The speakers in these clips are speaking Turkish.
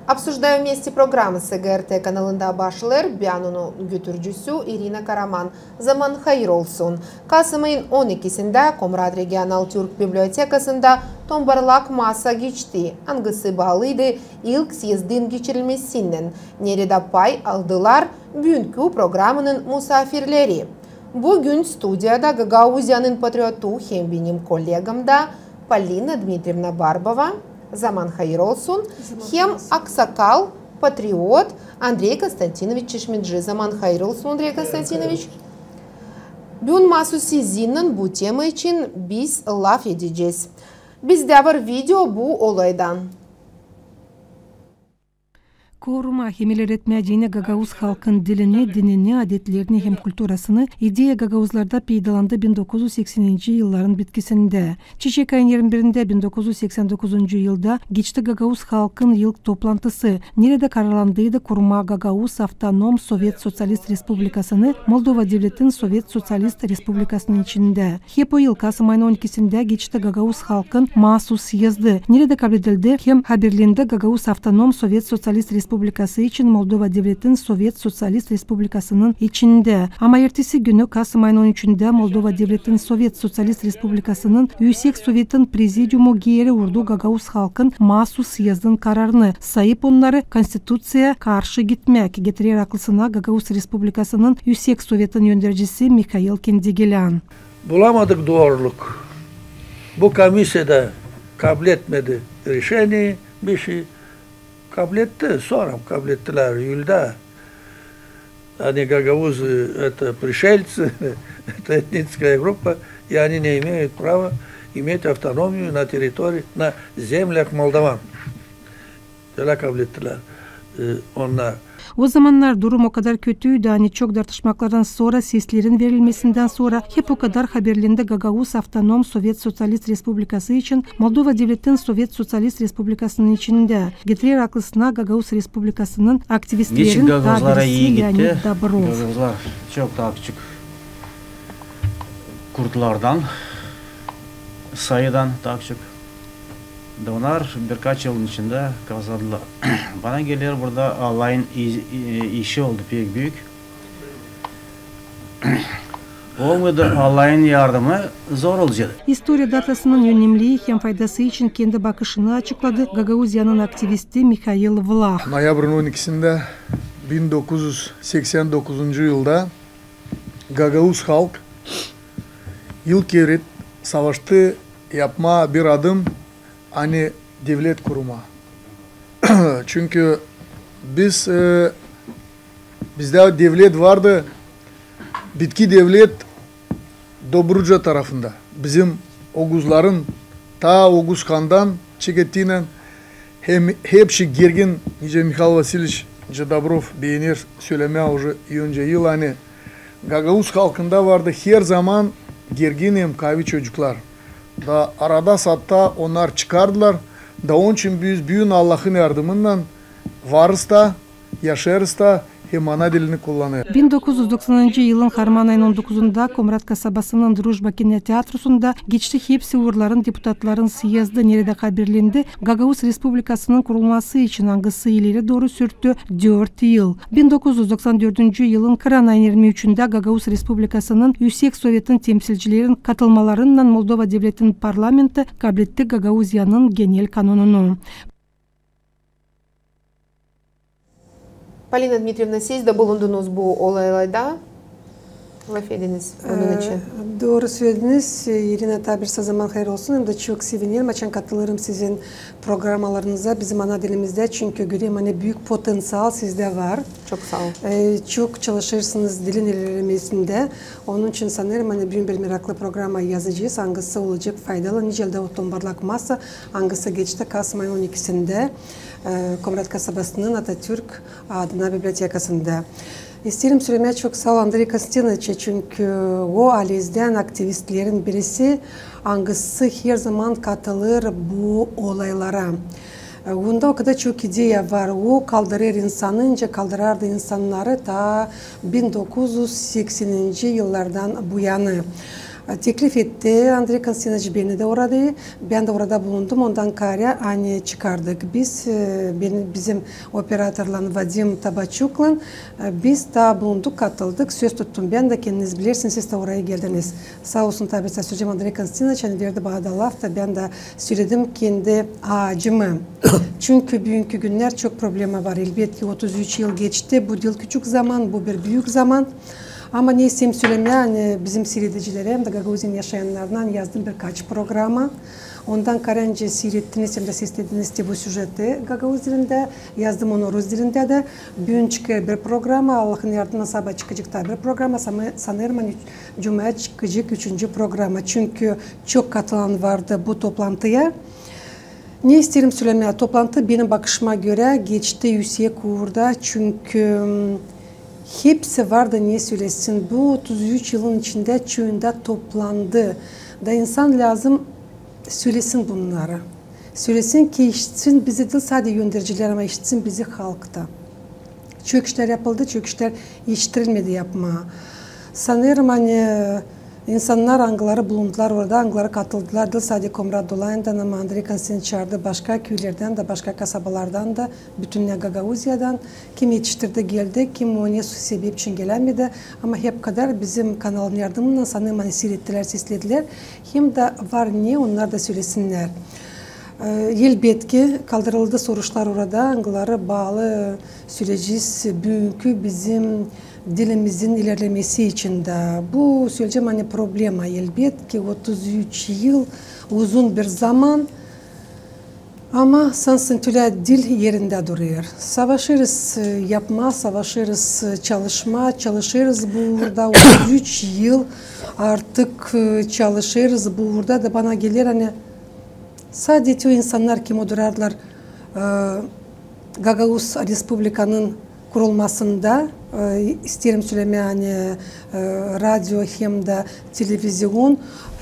Обсуждаю вместе программасы ГРТ каналында башылар, Биануну götürücüsü Irina Karaman, Zaman hayır olsun. Kasım ayın 12'sinde Komrad Regional Türk Bibliotekası'nda tombarlak masa geçti. Angısı bağlıydı ilk siyezdin geçirilmesinden. Nerede pay aldılar bugünkü programının misafirleri. Bugün stüdyoda Gagauzyan'ın patriotu hem benim kollegam da Polina Dmitrievna Barbova, Zaman hayır olsun, hem aksakal, patriot Andrei Konstantinovich Çeşmedji. Zaman hayır olsun Andrei Konstantinovich. Bugün mahsus sizinle bu tema için biz laf edeceğiz. Bizde var video bu olaydan. Koruma, hemiler etmeye yine Gagavuz halkın dilini, dinini, adetlerini hem kulturasını ideya Gagavuzlarda peydalandı 1980. yılların bitkisinde. Çiçek ayın 21'inde 1989. yılda geçti Gagavuz halkın yıllık toplantısı. Nerede kararlandıydı kurma Gagavuz Avtonom Sovyet Sosyalist Respublikası'nı Moldova Devleti'nin Sovyet Sosyalist Respublikası'nın içinde. Hep o yıl Kasım ayının 12'sinde geçti Gagavuz halkın mahsus yazdı. Nerede kabul edildi hem haberlerinde Gagavuz Avtonom Sovyet Sosyalist Respublikası için Moldova Devleti'nin Sovyet Sosyalist Respublikası'nın içinde. Ama ertesi günü Kasım ayının 13'ünde Moldova Devleti'nin Sovyet Sosyalist Respublikası'nın Yüksek Sovyet'in prezidiumu geri vurdu Gagavuz halkın mahsus yazdığın kararını. Sayıp onları konstitusiya karşı gitmek getirir aklısına Gagavuz Respublikası'nın Yüksek Sovyet'in yöndericisi Mikhail Kendigelian. Bulamadık doğruluk. Bu komisyada kabul etmedi решение bir şey. Kabul etti, sonra kabul ettiler июльда. Они гагаузы, это пришельцы, это этническая группа, и они не имеют права иметь автономию на территории, на землях Молдаван. Öyle kabul ettiler onlar. O zamanlar durum o kadar kötüydü. Hani çok tartışmalardan sonra seslerin verilmesinden sonra hep o kadar haberlerinde Gagavuz Avtonom Sovyet Sosyalist Respublikası için Moldova Devleti'nin Sovyet Sosyalist Respublikası'nın içinde getirir aklısına Gagavuz Respublikası'nın aktivistlerin tabirisi Leonid Dobrov. Gagavuzlar çok daha küçük kurtlardan, sayıdan daha küçük. Onlar birkaç yılın içinde kazandılar. Bana geliyor burada Allah'ın işi oldu pek büyük. Olmadı Allah'ın yardımı zor olacak. İstoria datasının önemliği hem faydası için kendi bakışını açıkladı Gagauzya'nın aktivisti Mikhail Vlah. Noyabrın 12'sinde 1989. yılda Gagauz halk ilk kez savaştı yapma bir adım hani devlet kurma. Çünkü bizde devlet vardı. Bitki devlet Dobruca tarafında. Bizim Oğuzların ta Oğuz Khan'dan çekettiğinden hepsi gergin. Nice Mikhail Vasilievich Dobrov beğenir söylemeye önce yıl hani Gagavuz halkında vardı. Her zaman gergin hem kavi çocuklar. Da arada satta onlar çıkardılar. Da onun için biz büyün Allah'ın yardımından varız da, yaşarız da hem ana dilini kullanıyor. 1990. yılın Harman ayının 19'unda Komrat kasabasının Drujba Kinoteatrosu'nda geçti hepsi uğurların deputatların siyazda nerede haberlendi. Gagavuz Respublikası'nın kurulması için angısı ileri doğru sürttü 4 yıl. 1994. yılın Kıran ayının 23'ünde Gagavuz Respublikası'nın Yüksek Sovyet'in temsilcilerin katılmalarından Moldova Devleti'nin parlamenti kabul etti Gagauzya'nın genel kanununu. Polina Dmitrievna, siz de bulundunuz bu olaylarda. Laf ediniz onun için. Doğru söylediniz. Irina tabirse zaman hayır olsun. Hem de çok sevinirim. Açan katılırım sizin programlarınıza bizim ana dilimizde. Çünkü göreyim hani büyük potansiyel sizde var. Çok sağ olun. Çok çalışırsınız dilin ilerlemesinde. Onun için sanırım hani bir meraklı programa yazacağız. Hangisi olacak faydalı. Nicelde o tombarlak masa hangisi geçti Kasım ayının 12'sinde. Komrat kasabasının Atatürk adına bibliotekasında. İsterim söylemeye çok sağ ol Andrei Konstantinovich çünkü o aileden aktivistlerin birisi hangisi her zaman katılır bu olaylara. Onda o kadar çok ideya var. O kaldırır insanınca kaldırardı insanları ta 1980. yıllardan bu yana. teklif etti. Andrei Konstantinovich beni de orada, ben de orada bulundum. Ondan kare hani çıkardık. Biz, bizim operatörle Vadim Tabachuk'la biz de bulunduk, katıldık. Söz tuttum. Ben de kendiniz bilirsiniz, siz de oraya geldiniz. Sağ olsun tabi söyleyeceğim Andrei Konstantinovich hani verdi bana da laf da ben de söyledim kendi ağacımı. Çünkü bugünkü günler çok problemi var. Elbette 33 yıl geçti. Bu yıl küçük zaman, bu bir büyük zaman. Ama ne isteyeyim söylemeye, hani bizim seyredicilere hem de Gagauzin yaşayanlardan yazdım birkaç programa. Ondan karınca seyrettiniz hem de siz dediniz bu sujeti Gagavuz dilinde, yazdım onu Rus dilinde de. Bugün çıkıyor bir programa, Allah'ın yardımıyla sabah çıkacak da bir programa, sanırım hani Cuma çıkacak 3. programa. Çünkü çok katılan vardı bu toplantıya. Ne isterim söylemeye, toplantı benim bakışıma göre geçti yüksek uğurda. Çünkü hepsi var da niye söylesin, bu 33 yılın içinde çoğunda toplandı. Da insan lazım söylesin bunları. Söylesin ki işitsin bizi değil sadece göndericiler ama işitsin bizi halkta. Çok işler yapıldı, çok işler yetiştirilmedi yapma. Sanırım hani insanlar angları bulundular orada, anglara katıldılar. Değil sadece Komrad Dolayı'ndan ama Andrei Konstantinovich çağırdı başka köylerden de, başka kasabalardan da, bütün Gagauzya'dan. Kim yetiştirdi geldi, kim o ne sebep için gelemedi. Ama hep kadar bizim kanalın yardımıyla sanırım hani seyrettiler, seslediler. Hem de var niye onlar da söylesinler. Elbette ki kaldırıldı soruçlar orada, anglara bağlı süreciz bugünkü bizim dilimizin ilerlemesi için de. Bu söyleyeceğim hani problema elbette ki 33 yıl uzun bir zaman ama sansintüle dil yerinde duruyor. Savaşırız yapma, savaşırız çalışırız burada 33 yıl artık çalışırız burada da bana gelir hani sadece o insanlar kim odurarlar Gagauz Respublika'nın kurulmasında isterim söylemeye hani radyo hem de televizyon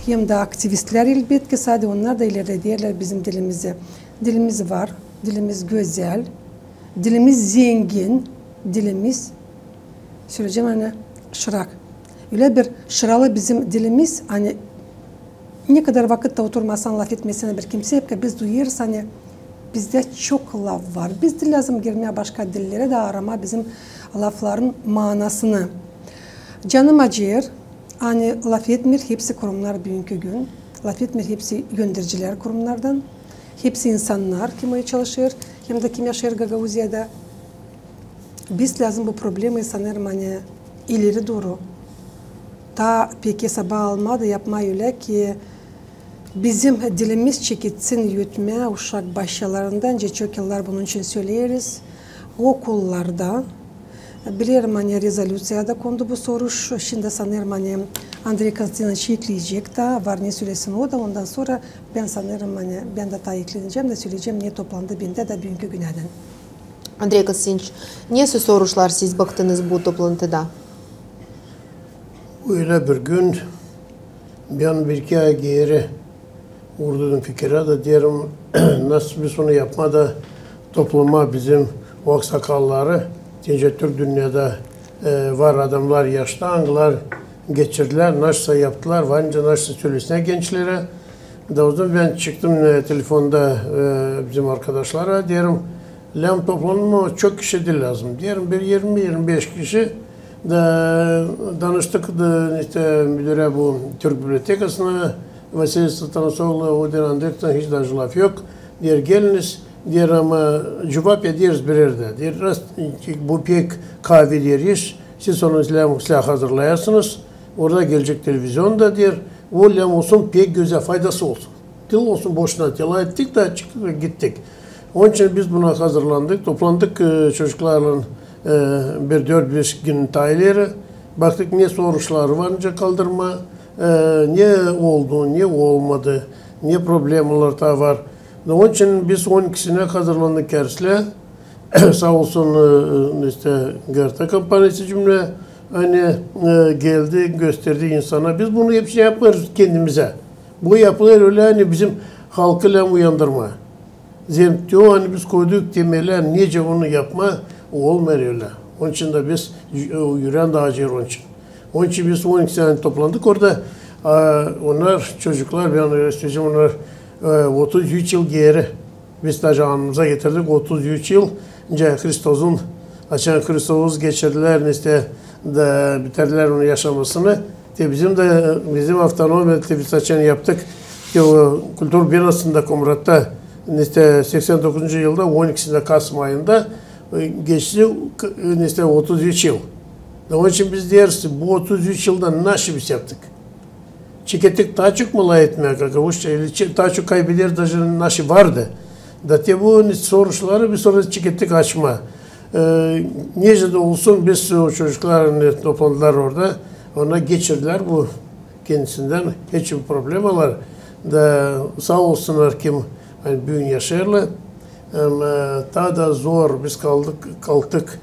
hem de aktivistler elbette ki sadece onlar da ileri diyorlar bizim dilimizi. Dilimiz var, dilimiz güzel, dilimiz zengin, dilimiz söyleyeceğim hani şırak. Öyle bir şıralı bizim dilimiz hani ne kadar vakitte oturmasan laf etmesine bir kimse hep biz duyuyoruz hani bizde çok laf var. Biz de lazım girmeye başka dillere de arama bizim lafların manasını. Canım acır. Hani laf etmir hepsi kurumlar bugünkü gün. Laf etmir hepsi göndericiler kurumlardan. Hepsi insanlar kim çalışır hem de kim yaşar Gagauzya'da. Biz lazım bu problemi sanırım hani ileri doğru. Ta peki sabah almadı yapmayı öyle ki bizim dilimiz çekitsin yutmaya uşak başlarından çok yıllar bunun için söyleriz. Okullarda bilirim hani rezolüsyada kondu bu soru. Şimdi sanırım hani Andrei Konstantinovich ekleyecek da var ne söylesin o da ondan sonra ben sanırım hani ben de daha ekleyeceğim de söyleyeceğim ne toplandı bende de bugünkü günaydın. Andrei Konstantinovich, ne soruşlar siz baktınız bu toplantıda? Öyle bir gün ben bir iki ay geri vurdum fikre de diyelim nasıl bir sonu yapma da topluma bizim o aksakalları Türk dünyada var adamlar yaşlı anglar geçirdiler, nasıl yaptılar, varınca nasıl söylesine gençlere. Da o zaman ben çıktım telefonda bizim arkadaşlara diyelim lan toplanma çok kişi değil lazım. Diyelim bir 20-25 kişi da danıştık da işte müdüre bu Türk Bibliotekası'na Vasily Sultanoğlu o dönemde hiç de laf yok. Diğer geliniz diğer ama cevap ediyoruz birer de. Diğer bu pek kahve diyeriz. Siz onu silah hazırlayasınız. Orada gelecek televizyonda diğer o lem olsun pek güzel faydası olsun. Dil olsun boşuna tela ettik de çıktık ve gittik. Onun için biz buna hazırlandık. Toplandık çocuklarla bir 4-5 gün tayları. Baktık ne soruşlar varınca kaldırma, ne oldu, ne olmadı, ne problemler da var. Onun için biz 12'sine hazırlandık kersle. Sağ olsun işte Gerta kampanyası cümle hani geldi gösterdi insana. Biz bunu hepsini yapmıyoruz kendimize. Bu yapılar öyle hani bizim halkı uyandırma. Zemtiyo hani biz koyduk temeller nice onu yapma olmuyor öyle. Onun için de biz yüreğin daha acır onun için. Onun için biz 12 sene toplandık orada Onlar çocuklar bir an söyleyeceğim onlar 33 yıl geri biz de canımıza getirdik 33 yıl önce Hristos'un açan Hristos geçirdiler işte de bitirdiler onun yaşamasını. Bizim avtonomide biz açan yaptık. O kültür binasında Komrat'ta işte 89. yılda 12'sinde Kasım ayında geçti işte 33 yıl. Onun için biz deriz bu 33 yılda nasıl bir şey yaptık? Çekettik daha çok mala etmeye daha çok kaybeder da nasıl vardı. Da bu soruları bir sonra çekettik açma. Nece de olsun biz o çocuklar toplandılar orada. Ona geçirdiler bu kendisinden hiçbir problem var. Da sağ olsunlar kim hani büyün yaşarlar. Daha da zor biz kalktık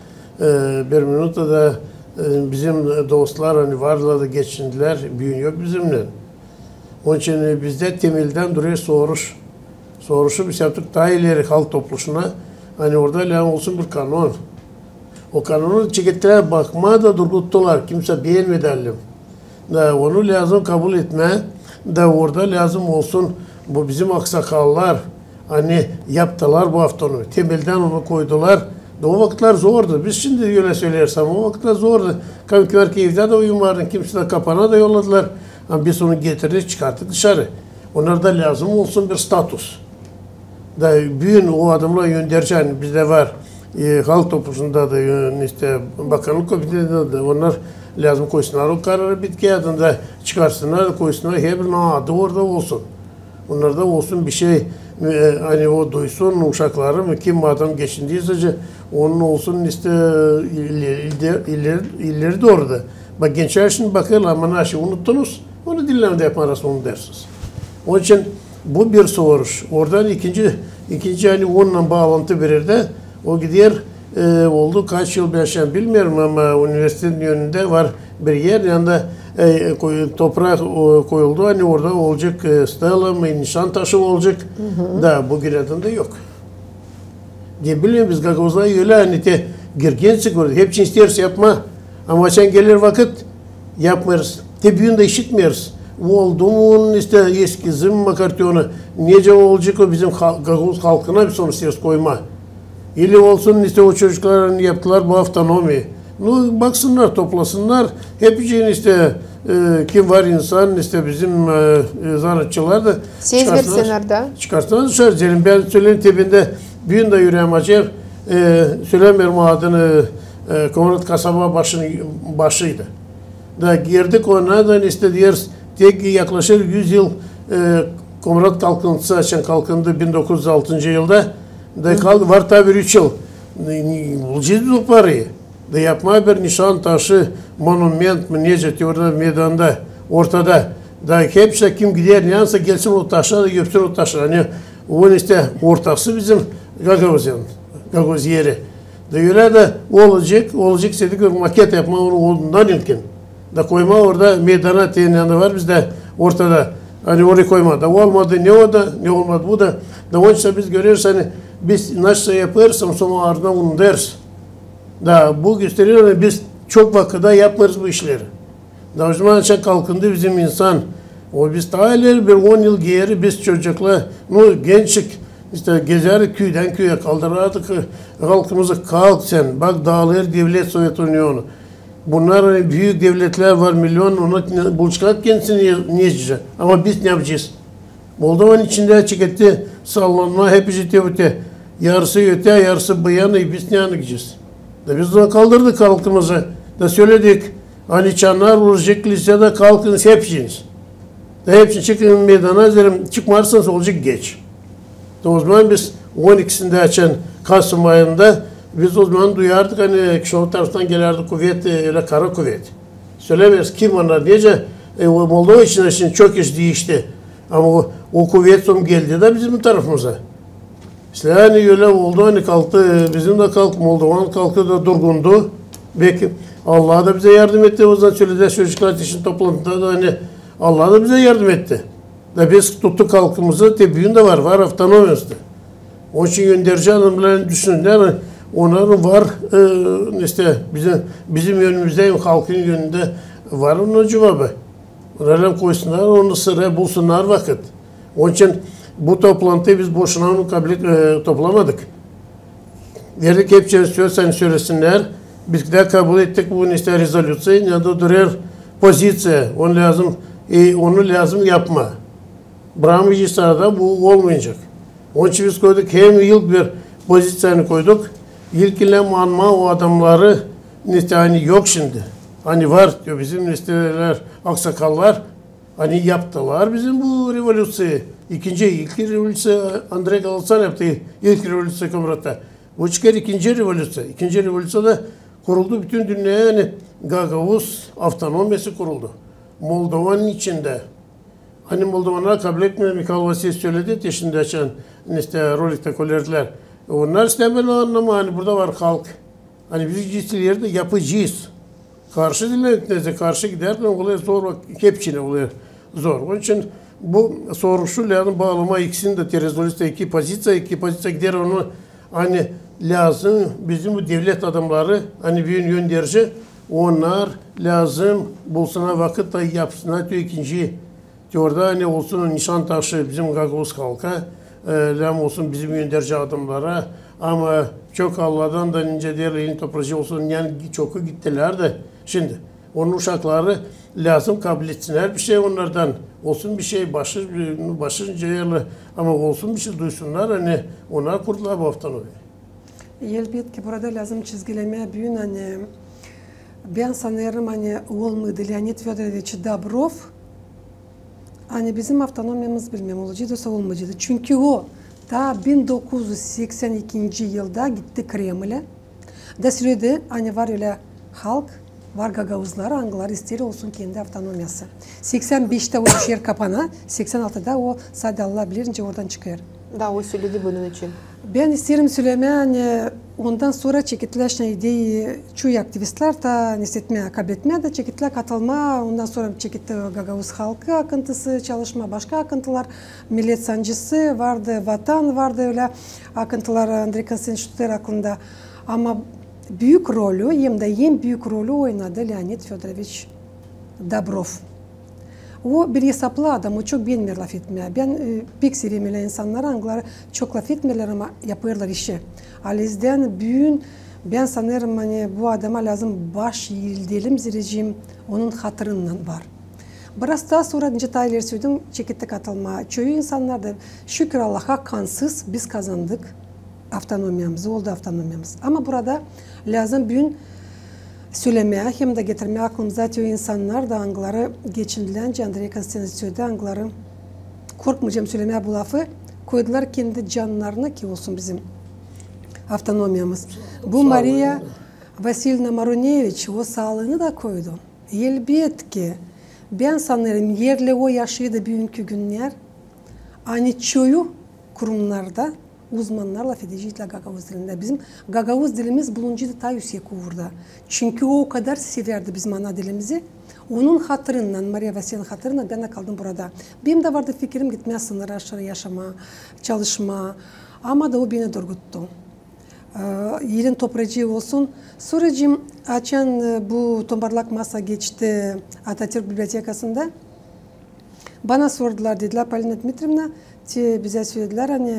bir minuta da bizim dostlar hani varlar da geçindiler. Büyün yok bizimle. Onun için bizde temelden duruyor soruşu biz yaptık daha ileri halk topluluğuna. Hani orada lan olsun bir kanun. O kanunu çekettiler bakma da durguttular. Kimse beğenmedi elim. Da onu lazım kabul etme. Da orada lazım olsun bu bizim aksakallar hani yaptılar bu haftanı. Temelden onu koydular. Da o vakitler zordu. Biz şimdi öyle söylersem o vakitler zordu. Belki evde de uyum vardı. Kimse de kapana da yolladılar. Ama biz onu getirdik çıkarttık dışarı. Onlarda lazım olsun bir status. Da büyün o adamla göndereceğin bizde var. Halk topluluğunda da işte bakanlık komitesinde de onlar lazım koysunlar. O kararı bitki adında çıkarsınlar koysunlar. Hepsinin adı orada olsun. Onlarda olsun bir şey hani o duysun uşakları kim adam geçindiyse onun olsun işte ileri de orada. Bak gençler şimdi bakıyorlar ama nasıl unuttunuz onu dillerinde yapmarası onu dersiniz. Onun için bu bir soruş. Oradan ikinci hani onunla bağlantı verir de o gider oldu kaç yıl yaşayan bilmiyorum ama üniversitenin yönünde var bir yer yanında toprak koyuldu hani orada olacak stela mı nişan taşı olacak da bugün adında yok. Diye biliyorum biz Gagavuz'da öyle hani girgensik orada hepsini isterse yapma ama sen gelir vakit yapmıyoruz. Büyün de işitmiyoruz. Oldu mu işte eski zim makartiyonu nece olacak o bizim Gagavuz halkına bir sonuç istiyoruz koyma. İli olsun işte o çocuklar yaptılar bu avtonomi. Baksınlar toplasınlar. Hepsinin işte kim var insan işte bizim sanatçılar da çıkarsınlar dışarı. Ben söyleyin tepinde büyün de yüreğim acayip söylemiyorum adını Komrat kasaba başıydı. Da girdik ona da işte diğer tek yaklaşık 100 yıl Komrat kalkıntısı açan kalkındı 1906. yılda. Da kaldı var tabi 3 yıl. Bulacağız bu parayı. Da yapmaya bir nişan taşı, monument mı neyse orada meydanda, ortada. Da hepsi kim gider yansa gelsin o taşa da göpsün o taşa. Hani onun işte ortası bizim Gagavuz yeri. Da öyle de olacak dedik maket yapma ondan ilkin. Da koyma orada meydana yanında var bizde ortada. Hani oraya koyma da olmadı ne o da ne olmadı bu da. Da onun için biz görüyoruz hani biz nasıl yaparız sonra ardından bunu deriz. Da bu gösteriyor biz çok vakitte yapmıyoruz bu işleri. Da o zaman kalkındı bizim insan. O biz daha ileri bir 10 yıl geri biz çocukla gençlik işte gezer köyden köye kaldırırdık halkımızı kalk sen bak dağılır devlet Sovyet Unionu. Bunlar hani büyük devletler var milyon ona buluşkat kendisini ne yapacak? Ama biz ne yapacağız? Moldova'nın içinde çeketti sallanma hepsi tevte. Yarısı öte yarısı bu yana biz ne gideceğiz? Da biz ona kaldırdık halkımızı. Da söyledik hani çanlar olacak lisede kalkın hepsiniz. Da hepsini çıkın meydana derim çıkmazsanız olacak geç. Da o zaman biz 12'sinde açan Kasım ayında biz o zaman duyardık hani Kişov tarafından gelerdi kuvvet, öyle kara kuvvet. Söylemiyoruz kim onlar diyece Moldova için şimdi çok iş değişti. Ama o kuvvet son geldi de bizim tarafımıza. İşte hani öyle oldu hani kalktı bizim de kalk Moldova'nın kalktı da durgundu. Belki Allah da bize yardım etti. O zaman söylediler çocuklar için toplantıda da hani Allah da bize yardım etti. Da biz tuttuk halkımızı büyüğün de var avtonomyası. Onun için gönderici adamların düşündüler onların var işte bizim yönümüzde halkın yönünde var onun cevabı. Oradan koysunlar, onu sıra bulsunlar vakit. Onun için bu toplantıyı biz boşuna onu toplamadık. Dedik hepsini söylesen söylesinler. Biz de kabul ettik bu işte rezolüsyon ya da durar pozitsiya. Onu lazım yapma. Bırakmayacaksa bu olmayacak. Onun için biz koyduk hem yıl bir pozisyonu koyduk. İlkine manma o adamları hani yok şimdi. Hani var diyor bizim listeler, aksakallar hani yaptılar bizim bu revolüsyayı. İlk revolüsyon Andrei Galsan yaptı. İlk revolüsyon Komrat'ta. Bu çıkar ikinci revolüsyon. İkinci revolüsyonda kuruldu bütün dünyaya yani Gagavuz avtonomyası kuruldu. Moldova'nın içinde. Hani Moldovanlar kabul etmiyor. Mikhail Vasilyev söyledi. Şimdi açan işte rolikte koyardılar. Onlar istemeli anlamı hani burada var halk. Hani biz cinsiyerde yapıcıyız. Karşı dinle karşı giderken oluyor zor. Hepsine oluyor zor. Onun için bu soruşu lazım bağlama ikisini de teröristler iki pozisyon gider onu hani lazım bizim bu devlet adamları hani bir gönderici onlar lazım bulsuna vakit da yapsınlar diyor ikinci orada hani olsun nişan taşı bizim Gagavuz halka lam olsun bizim gönderici adamlara ama çok Allah'tan da ince diğer elin topracı olsun yani çoku gittiler de şimdi onun uşakları lazım kabul etsinler bir şey onlardan olsun bir şey başınca yerli ama olsun bir şey duysunlar hani onlar kurdular bu haftanı. Elbette burada lazım çizgilemeye büyün hani ben sanırım hani olmadı Leonid Fedorovich Dobrov hani bizim avtonomyamız bilmem olacaktı olmayacaktı çünkü o ta 1982 yılda gitti Kreml'e da sürede hani var öyle halk var Gagavuzlar, Anglar ister olsun kendi avtonomyası. 85'te o iş yer kapana, 86'da o sadece Allah bilince oradan çıkıyor. Da o söyledi bunun için. Ben isterim söylemeye hani ondan sonra çekitleşen ideyi çoğu aktivistler da hissetmeye, kabul etmeye de çekitler katılma, ondan sonra çekitti Gagavuz halkı akıntısı, çalışma başka akıntılar, millet sancısı vardı, vatan vardı öyle akıntılar Andrei Konstantinov'lar aklında. Ama büyük rolü, hem de en büyük rolü oynadı Leonid Fedorovich Dobrov. O bir hesaplı adam, o çok bilmiyor laf etmeye. Ben pek seveyim öyle insanlar, Anglar çok laf etmiyorlar ama yapıyorlar işi. Alizden büyün, ben sanırım hani bu adama lazım baş eğildelim zireceğim, onun hatırından var. Biraz daha sonra detayları söyledim, çekitlik atılma. Çoğu insanlar da şükür Allah'a kansız biz kazandık. Avtonomyamız, oldu avtonomyamız. Ama burada lazım büyün söylemeye hem de getirmeye aklımıza diyor insanlar da Angları geçindiler. Andrei Konstantinov'da Angları korkmayacağım söylemeye bu lafı koydular kendi canlarına ki olsun bizim avtonomyamız. Bu Maria Vasilyevna Maronevich o sağlığını da koydu. Elbette ki ben sanırım yerli o yaşıydı bugünkü günler. Hani çoğu kurumlarda uzmanlar laf edecekler Gagavuz dilinde. Bizim Gagavuz dilimiz buluncuydu ta yüksek uğurda. Çünkü o kadar severdi bizim ana dilimizi. Onun hatırından, Maria Vasilyevna'nın hatırından ben de kaldım burada. Benim de vardı fikrim gitmeye sınır aşırı yaşama, çalışma. Ama da o beni durguttu. Yerin topracı olsun. Sonracığım açan bu tombarlak masa geçti Atatürk Bibliotekası'nda. Bana sordular dediler Polina Dmitrievna bize söylediler hani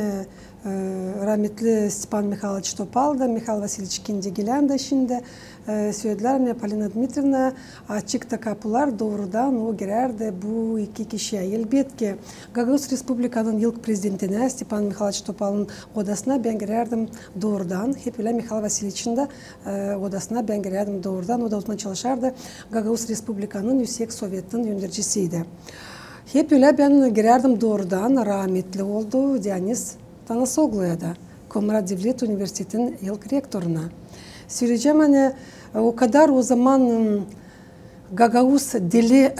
rahmetli Stepan Mikhailovich Topal da Mikhail Vasilyevich Kendigilen de şimdi söylediler hani Polina Dmitrievna açıkta kapılar doğrudan o girerdi bu iki kişiye. Elbette ki Gagavuz Respublika'nın ilk prezidentine Stepan Mikhailovich Topal'ın odasına ben girerdim doğrudan. Hep öyle Mikhail Vasilyevich'in de odasına ben girerdim doğrudan. O da uzman çalışardı. Gagavuz Respublika'nın Yüksek Sovyet'in yöneticisiydi. Hep öyle ben girerdim doğrudan. Rahmetli oldu Deniz Tanasoglu'ya da. Komrat Devlet Üniversitesi'nin ilk rektörüne. Söyleyeceğim hani o kadar o zaman Gagavuz dili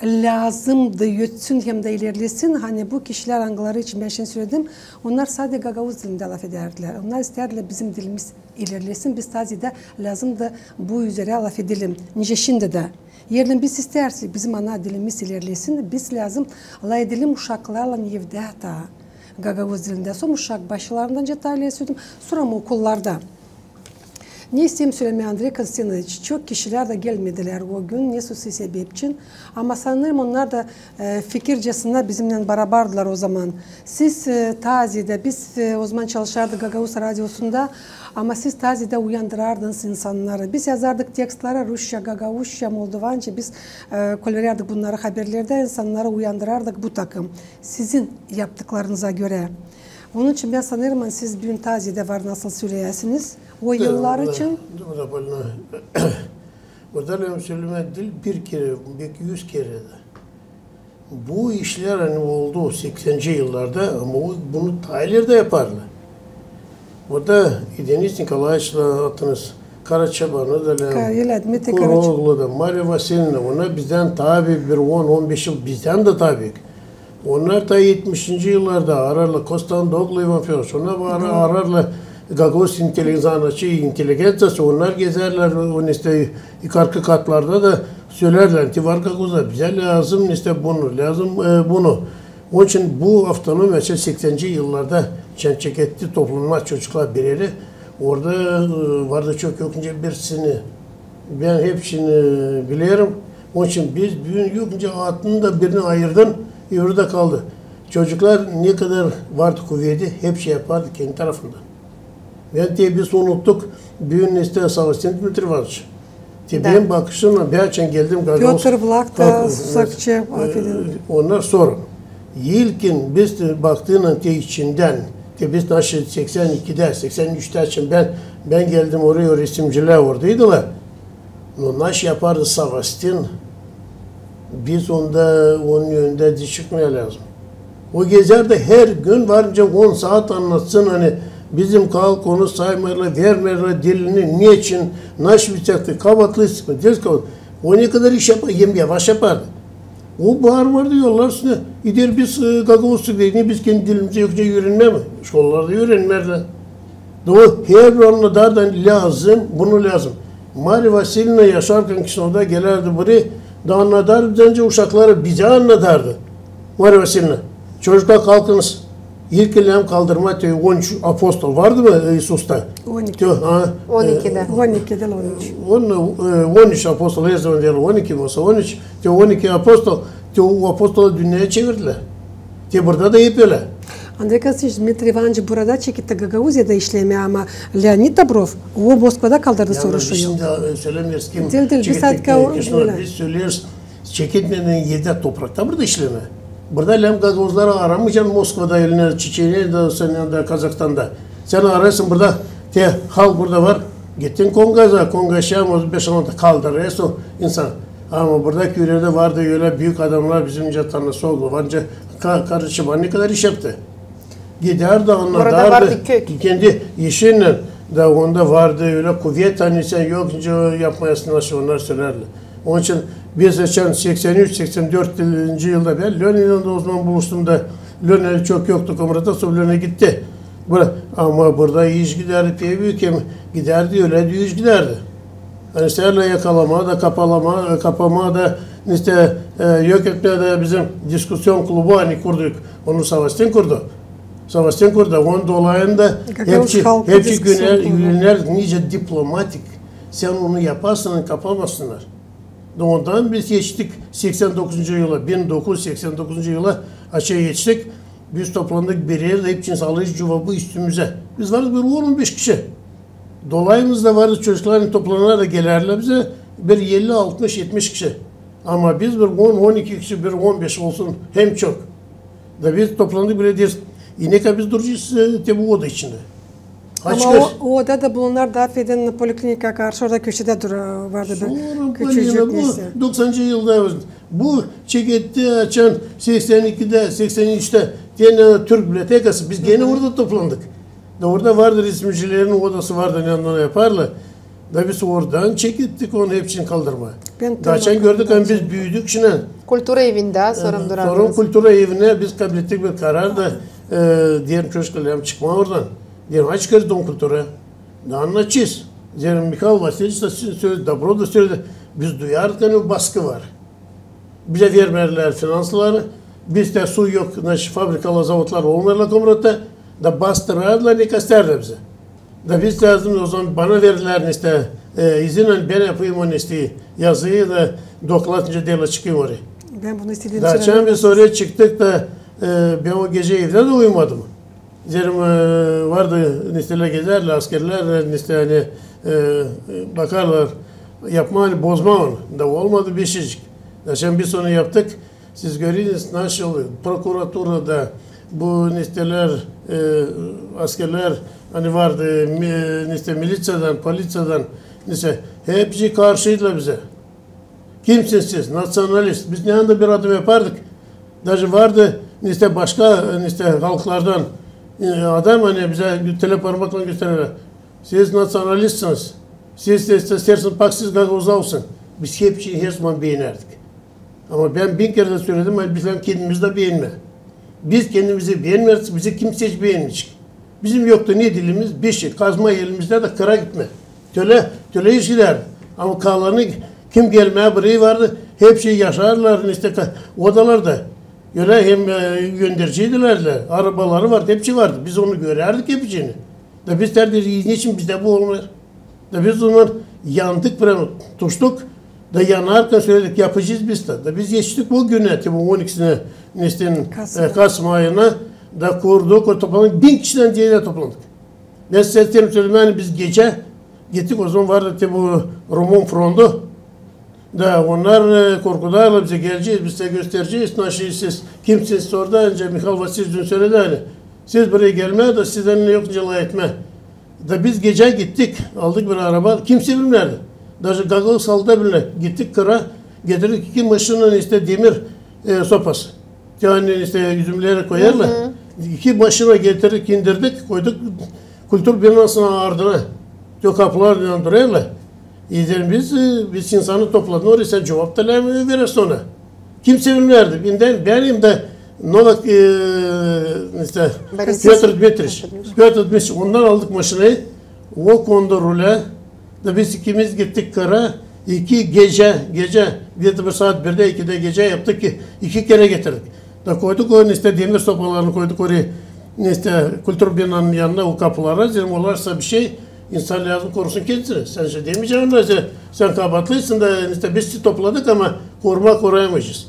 lazımdı yötsün hem de ilerlesin. Hani bu kişiler Angları için ben şimdi söyledim. Onlar sadece Gagavuz dilinde laf ederdiler. Onlar isterdiler bizim dilimiz ilerlesin. Biz sadece lazımdı bu üzere laf edelim. Nice şimdi de. Yerden biz istersek bizim ana dilimiz ilerlesin. Biz lazım la edelim uşaklarla evde da Gagavuz dilinde. Son uşak başlarından detaylı söyledim. Sonra okullarda. Ne isteyeyim söylemeye Andrei Konstantinoviç, çok kişiler de gelmediler o gün ne sebep için. Ama sanırım onlar da fikircesinde bizimle beraberdiler o zaman. Siz Tazi'de, biz o zaman çalışardık Gagavuz Radyosu'nda. Ama siz Tazi'de uyandırardınız insanları. Biz yazardık tekstleri Rusça, Gagavuzca, Moldovanca. Biz koyardık bunları haberlerde, insanları uyandırardık bu takım. Sizin yaptıklarınıza göre. Onun için ben sanırım siz bugün Tazi'de var nasıl söyleyesiniz. O yıllar için. Burada benim söyleme değil bir kere, belki 100 kere de. Bu işler hani oldu 80'ci yıllarda ama bunu Tayler de yaparlar. Burada Deniz Nikolaevич'la attınız. Karaçaban'ı da Kuroğlu da, Maria Vasilyevna, onlar bizden tabi bir 10-15 yıl bizden de tabi. Onlar da 70. yıllarda ararlar Kostan Doglu Ivan Fyodoroviç, onlar ararlar Gagavuz inteligentsiyası, onlar gezerler, onu işte yukarı katlarda da söylerler ki var Gagavuz'a bize lazım işte bunu, lazım bunu. Onun için bu haftanın mesela 80'ci yıllarda çeketli toplumlar çocuklar bireri orada vardı çok yokunca birisini ben hepsini biliyorum. Onun için biz bugün yokunca adını da birini ayırdın yurda kaldı. Çocuklar ne kadar vardı kuvveti hep şey yapardı kendi tarafından. Ben diye biz unuttuk bugün işte Savastin Dmitri varmış. Benim bakışımla bir açan geldim. Piotr Vlach da Sakçı. Onlar sorun. İlkin biz baktığının içinden biz nasıl 82'de 83'te için ben geldim oraya resimciler oradaydılar. Nasıl yapardı Savastin? Biz onun yönünde çıkmaya lazım. O gezerde her gün varınca 10 saat anlatsın hani bizim kalk onu saymayla vermeyle dilini niçin nasıl bitaktı kavatlı sıkma ders kavat. O ne kadar iş yapar yavaş yapardı. O bağır vardı yollar üstüne. İder biz Gagavuz Türk'ü biz kendi dilimize yokça öğrenme mi? Şkollarda öğrenmerler. Doğru her anladardan lazım bunu lazım. Maria Vasilyevna yaşarken kişi orada gelerdi buraya da anladardı. Bence uşakları bize anladardı. Maria Vasilyevna. Çocuklar kalkınız. İlk ilham kaldırma 13 apostol vardı mı Isus'ta? 12. 12'de. 12'den 13. 13 apostol her zaman diyorlar 12 mi olsa 13. 12 apostol. O apostolu dünyaya çevirdiler. Burada da yapıyorlar. Andrei Konstantinoviç, Dmitri Ivanoviç burada çekildi Gagavuzya'da işlemeye ama Leonid Dobrov o Moskova'da kaldırdı soruşu yok. Şimdi söylemiyoruz kim biz söylüyoruz. Çekilmeden yedi toprakta burada işleme. Burada lem Gagavuzları aramayacaksın Moskova'da, eline Çiçeği'de, senin de Kazakistan'da. Sen arasın burada, halk burada var. Gittin Konga Şamoz 5-10'da kaldırıyorsun insan. Ama buradaki ülkede vardı öyle büyük adamlar bizimce tanrısı oldu. Varınca karışıma ne kadar iş yaptı. Giderdi anladardı. Kendi işinle de onda vardı öyle kuvvet hani sen yok yapmayasın nasıl onlar söylerdi. Onun için biz geçen 83-84 yılda ben Lenin'le o zaman buluştum da Lenin çok yoktu komrata sonra Lenin gitti. Ama burada iş giderdi diye büyük giderdi öyle iş giderdi. Hani serle yakalama da kapama da işte yok etmeye de bizim diskusyon klubu hani kurduk. Onu Savastin kurdu. Onun dolayında hepsi günler nice diplomatik. Sen onu yaparsan kapamazsınlar. Ondan biz geçtik 1989 yıla aşağı geçtik. Biz toplandık bir yerde hepsinin sağlayıcı cevabı üstümüze. Biz varız bir 15 kişi. Dolayımızda varız çocukların toplanana da gelirler bize bir 50-60-70 kişi. Ama biz bir 10-12 kişi bir 15 olsun hem çok. Da biz toplandık bile diyoruz. İnek biz duracağız bu oda içinde. Ama o odada bulunanlar da Feden Poliklinika karşı orada köşede vardı. Küçücük neyse. 90. yılda bu çeketti açan 82'de 83'te gene Türk Bibliotekası biz gene orada toplandık. Orada vardı resimcilerin odası vardı yanlarına yaparlar. Da biz oradan çekittik onu hepsini kaldırma. Geçen gördük hani biz büyüdük şimdi. Kultura evinde sorun durardınız. Sonra kultura evine biz kabul ettik bir karar da diğer çocuklarım çıkma oradan. Diyelim aç çıkarız don kultura. Ne anlatacağız? Diyelim Mikhail Vasilievich da söyledi, Dobrov da söyledi. Biz duyardık hani baskı var. Bize vermerler finansları. Bizde su yok, fabrikalar, zavodlar olmuyorlar komratta. Da bastırarlar, ne kasterler bize. Da biz lazım o zaman bana verirler işte izin ben yapayım onu işte yazıyı da doklatınca dela çıkayım oraya. Ben bunu istediğim Daha çan bir soruya çıktık da ben o gece evde de uyumadım. Zerim vardı nisteler gezerler askerler niste hani bakarlar yapma hani bozma onu. Da olmadı bir şeycik. Daha bir sonra yaptık. Siz görüyorsunuz nasıl prokuraturada bu nisteler askerler hani vardı niste milisadan, polisadan niste hepsi karşıydılar bize. Kimsiniz siz? Nasyonalist. Biz ne anda bir adım yapardık. Daha vardı niste başka niste halklardan adam hani bize teleparmakla gösteriyorlar. Siz nasyonalistsiniz. Siz de isterseniz paksız gagavuzda olsun. Biz hepsini her zaman beğenerdik. Ama ben 1000 kere de söyledim ama biz kendimiz de beğenme. Biz kendimizi beğenmezdik, bizi kimse hiç beğenmeyecek. Bizim yoktu ne dilimiz? Bir şey. Kazma elimizde de kıra gitme. Töle işler. Ama kalanı kim gelmeye buraya vardı? Hep şey yaşarlar işte odalarda. Öyle hem göndericiydiler de. Arabaları vardı, hepsi vardı. Biz onu görerdik hepsini. Da biz derdik niçin bizde bu olmuyor? Da biz onlar yandık böyle tuştuk. Da yanarken söyledik yapacağız biz de. Da biz geçtik bu güne, bu 12'sine Kasım ayına da kurduk, o toplandık. 1000 kişiden diye toplandık. Ben size söyleyeyim yani biz gece gittik o zaman vardı bu Roman frontu. Da onlar korkularla bize geleceğiz, biz size göstereceğiz. Nasıl siz kimsiniz orada önce Mikhail Vasilievich dün söyledi hani. Siz buraya gelmeye de sizden ne yok cela etme. Da biz gece gittik, aldık bir araba, kimse bilmirdi. Daha gagıl salda bile gittik kıra, getirdik 2 maşının işte demir sopası. Yani işte üzümleri koyarlar. 2 maşına getirdik, indirdik, koyduk kültür binasının ardına. O kapılar duruyorlar. Biz insanı topladık, oraya sen cevap da verirsin ona. Kimse bilmirdi. Benim de Novak işte Piotr Dmitrich. Ondan aldık maşinayı. O kondu rule. Da biz ikimiz gittik kara. 2 gece bir saat 1'de 2'de gece yaptık ki 2 kere getirdik. Da koyduk onu işte demir sopalarını koyduk oraya işte kültür binanın yanına o kapılara. Dedim olarsa bir şey insan lazım korusun kendisini. Sen şey demeyeceğim da sen kabatlısın da işte biz topladık ama koruyamayacağız.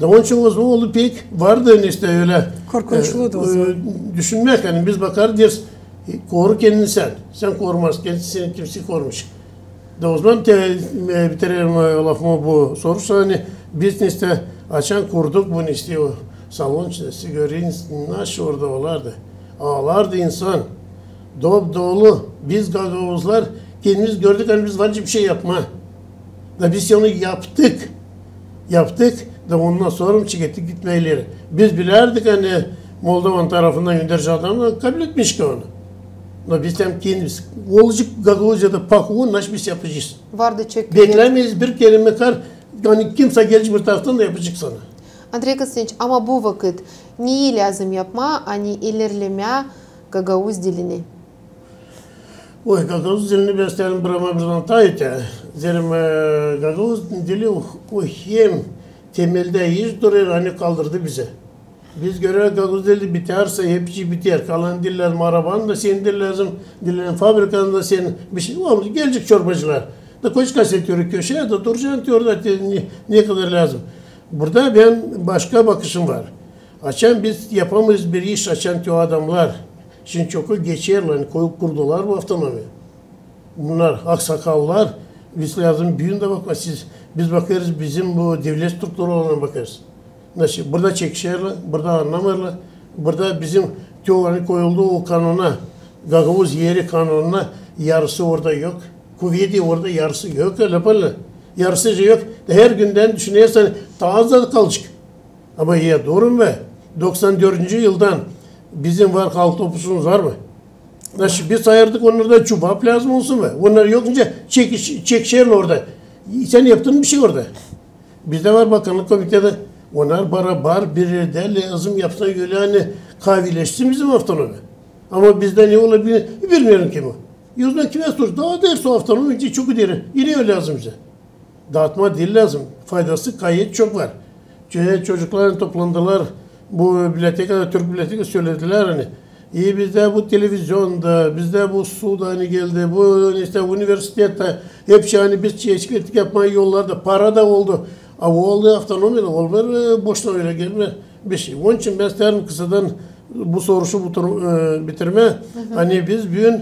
Da onun için o zaman oldu pek vardı işte öyle. Korkunçluydu o zaman. Düşünmek hani biz bakar deriz koru kendini sen. Sen korumaz kendisini kimse korumuş. Da o zaman bitirelim lafımı bu sorusu hani biz işte açan kurduk bunu işte o salon içinde siz görün nasıl orada olardı. Ağlardı insan. Dolu. Biz gagavuzlar kendimiz gördük hani biz varca bir şey yapma. Da biz onu yaptık. Da ondan sonra mı çıktık gitmeleri. Biz bilerdik hani Moldovan tarafından gönderici adamı kabul etmiş ki onu. Da biz hem kendimiz olacak Gagavuzca'da pakuğu nasıl biz yapacağız. Vardı çek. Beklemeyiz bir kelime kar. Yani kimse gelecek bir taraftan da yapacak sana. Andrei Konstantinovich ama bu vakit neyi lazım yapma hani ilerleme Gagavuz dilini? Oy Gagavuz dilini ben isterim burama birden tayite. Zerim Gagavuz dili o hem temelde hiç duruyor hani kaldırdı bize. Biz göre Gagavuz dili biterse hepsi biter. Kalan diller maraban da senin dil lazım. Dillerin fabrikanın da senin bir şey olmuş. Gelecek çorbacılar. Da koç kasetörü köşeye de duracaksın diyor da ne kadar lazım. Burada ben başka bakışım var. Açan biz yapamayız bir iş açan diyor adamlar. Şimdi çok geçerler, koyup kurdular bu avtonomi. Bunlar aksakallar, biz lazım büyüğün de bakma biz bakarız bizim bu devlet struktürü olan bakarız. Nasıl? Burada çekişerler, burada anlamırlar. Burada bizim teori koyulduğu o kanuna, Gagavuz yeri kanununa yarısı orada yok. Kuvveti orada yarısı yok öyle böyle. Yarısı yok. Her günden düşünürsen daha az da kalacak. Ama ya doğru mu? 94. yıldan bizim var halk toplusumuz var mı? Nasıl biz sayardık onlarda çubap lazım olsun mu? Onlar yoksa çekişerler orada. Sen yaptın bir şey orada. Bizde var bakanlık komitede. Onlar barabar bir de lazım yapsana göre hani kavileşsin bizim avtonomi. Ama bizde ne olabilir bilmiyorum kim o. Yüzden kime sor? Daha derse o avtonomi için çok derin. Yine öyle lazım bize. Dağıtma değil lazım. Faydası gayet çok var. Çocuklar toplandılar. Bu bibliotekada, Türk biblioteka söylediler hani. Bizde bu televizyonda, bizde bu suda hani geldi, bu işte üniversitede hep hani biz çeşitlilik yapmaya yollarda para da oldu. Ama oldu haftan olmuyor, boşuna öyle gelme bir şey. Onun için ben isterim kısadan bu soruşu bitirme. Hani biz bugün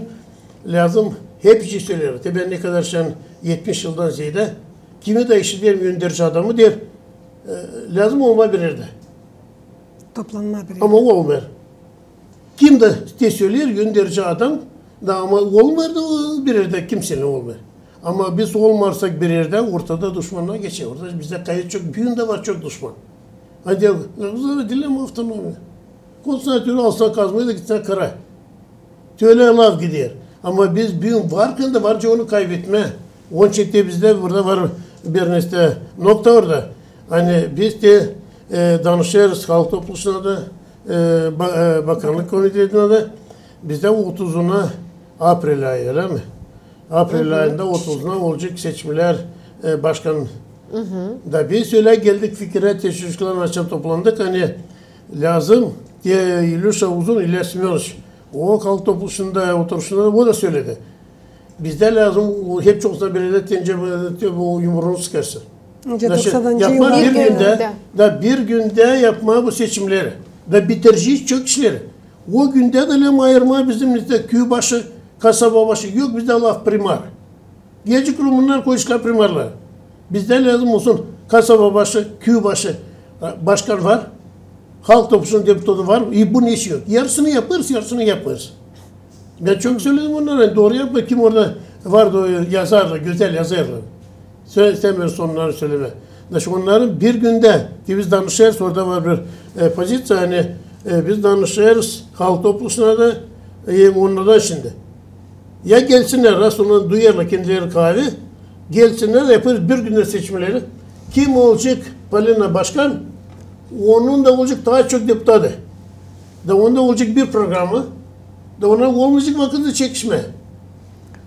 lazım hep şey söylüyoruz. Ben ne kadar sen 70 yıldan ziyade kimi de işi diyelim gönderici adamı der. Lazım olma bir yerde. Toplanma bir Ama o olmuyor. Kim de söylüyor gönderici adam da ama olmuyor da bir yerde kimsenin olmuyor. Ama biz olmarsak bir yerde ortada düşmanlar geçiyor. Orada bizde kayıt çok, büyüğün de var çok düşman. Hadi kızlara dileme haftan olmuyor. Konsantratörü alsan kazmayı da gitsen kara. Şöyle laf gidiyor. Ama biz büyüğün varken de varca onu kaybetme. Onun için de bizde burada var bir işte nokta orada. Hani biz de danışıyoruz halk topluluğuna da bakanlık komitesine de bizde 30'una April ayı öyle mi? April ayında 30'una olacak seçimler başkan da biz öyle geldik fikre teşviklerini açan toplandık hani lazım diye İlyus'a uzun iletişimiyoruz. O halk topluluğunda oturuşunda o da söyledi. Bizde lazım hep çoksa belediye tence bu yumruğunu sıkarsın. Yapma bir günde yapma bu seçimleri. Da bitireceğiz çok işleri. O günde de lem ayırma bizim işte köy başı, kasaba başı yok bizde laf primar. Gece kurumundan koyuşlar primarlar. Bizde lazım olsun kasaba başı, köy başı başkan var. Halk topluluğunun deputatı var. Bu ne iş yok? Yarısını yaparız, yarısını yapmayız. Ben çok söyledim onlara. Doğru yapma. Kim orada vardı o yazarlar, güzel yazarlar. İstemiyoruz onları söyleme. Onların bir günde ki biz danışıyoruz, orada var bir pozisyon hani biz danışıyoruz halk topluluğuna da onlardan şimdi. Ya gelsinler, Rasulullah'ı duyarlar kendileri kahve, gelsinler yaparız bir günde seçmeleri. Kim olacak Palina Başkan? Onun da olacak daha çok deputatı. Da onda olacak bir programı. Da ona olmayacak vakitte çekişme.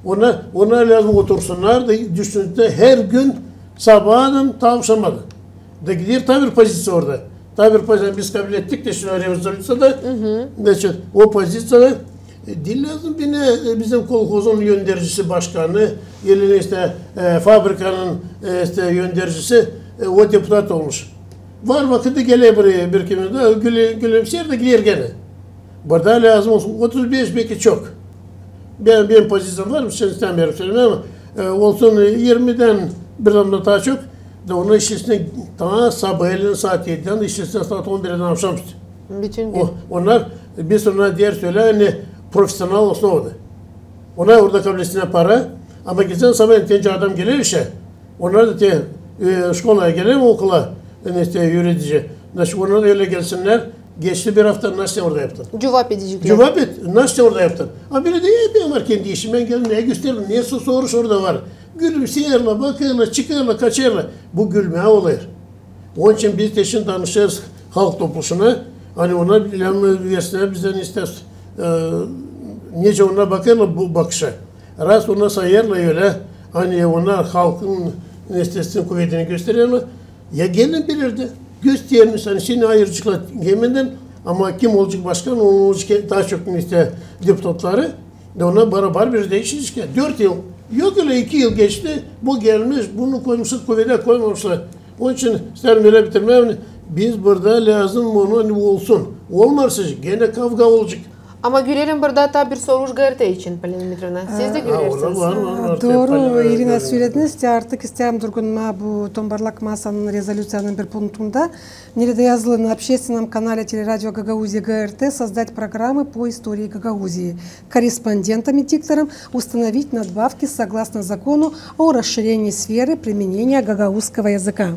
Ona lazım otursunlar da düşünsünler her gün sabahdan tavşamadı. Da gidiyor tabir pozisyon orada. Tabir pozisyon biz kabul ettik de şuna rezolüyse da o pozisyona dil lazım bizim kolkozun yöndericisi başkanı, yerine işte fabrikanın işte yöndericisi o deputat olmuş. Var vakitte geliyor buraya bir kimi de gülümseyer de gidiyor gene. Burada lazım olsun. 35 belki çok. Benim pozisyon var mı? Sen istemiyorum söyleyeyim ama olsun 20'den bir damla daha çok. Da onun işçisine daha sabahleyin saat 7'den de işçisine saat 11'den akşamüstü. Bütün gün. Onlar bir sonra diğer söyle hani profesyonel olsun orada. Ona orada kabilesine para ama geçen sabah tence adam gelir işe. Onlar da şkolaya gelir mi okula? İşte yönetici. Onlar da öyle gelsinler. Geçti bir hafta nasıl orada yaptın? Cevap edecekler. Cevap et. Nasıl orada yaptın? Ama biri de ben var kendi işim. Ben geldim neye gösteririm? Niye soruş orada var? Gülümseyerler, bakıyorlar, çıkıyorlar, kaçıyorlar. Bu gülmeye oluyor. Onun için biz de şimdi danışıyoruz halk topluluğuna. Hani ona bilen üniversiteler bizden ister. Nice ona bakıyorlar bu bakışa. Rast ona sayarlar öyle. Hani onlar halkın üniversitesinin kuvvetini gösteriyorlar. Ya gelin bilirdi. Göstermiş hani seni ayırıcıkla yemenden ama kim olacak başkan onun olacak daha çok işte deputatları da ona beraber bir değişiklik. 4 yıl yok öyle 2 yıl geçti bu gelmiş bunu koymuşlar kuvvete koymamışlar. Onun için isterim öyle bitirmem. Biz burada lazım onu olsun. Olmazsa gene kavga olacak. Ama gülerim burada da bir soruş gayret için Palina Mitrona. Siz de gülersiniz. Doğru Irina söylediniz. Artık isterim durgunma bu Tombarlak Masa'nın резолюцияның bir punktunda. Nerede yazılı на общественном канале телерадио Гагаузия ГРТ создать программы по истории Гагаузии. Корреспондентам и дикторам установить надбавки согласно закону о расширении сферы применения гагаузского языка.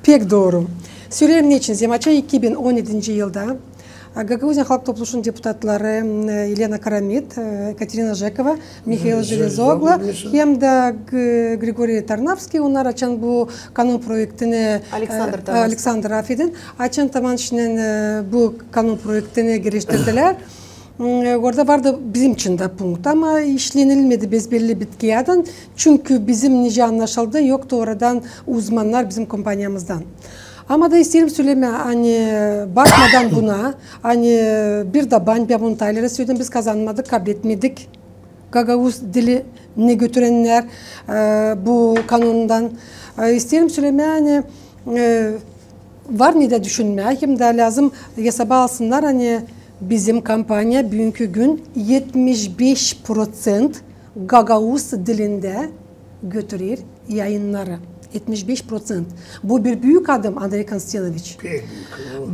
Pek doğru. Söyleyeyim ne için? Zemaça 2017 yılda Гагаузия halk topluluğunun deputatları Елена Карамид, Екатерина Жекова, Михаил Железогло hem de Grigoriy Tarnavski onlar açan bu kanun projektini Alexander Afidin açan tamam için bu kanun projektini geliştirdiler. Orada vardı bizim için de punkt ama işlenilmedi biz belli bitkiyadan çünkü bizim nice anlaşıldı yoktu oradan uzmanlar bizim kompanyamızdan. Ama da isterim söyleme hani bakmadan buna hani bir de ben bunu Taylar'a söyledim biz kazanmadık kabul etmedik. Gagavuz dili ne götürenler bu kanundan isterim söyleme hani var ne de düşünmeye hem de lazım hesaba alsınlar hani bizim kampanya bugünkü gün 75% Gagavuz dilinde götürür yayınları. 75%. Bu bir büyük adım Andrei Konstantinoviç.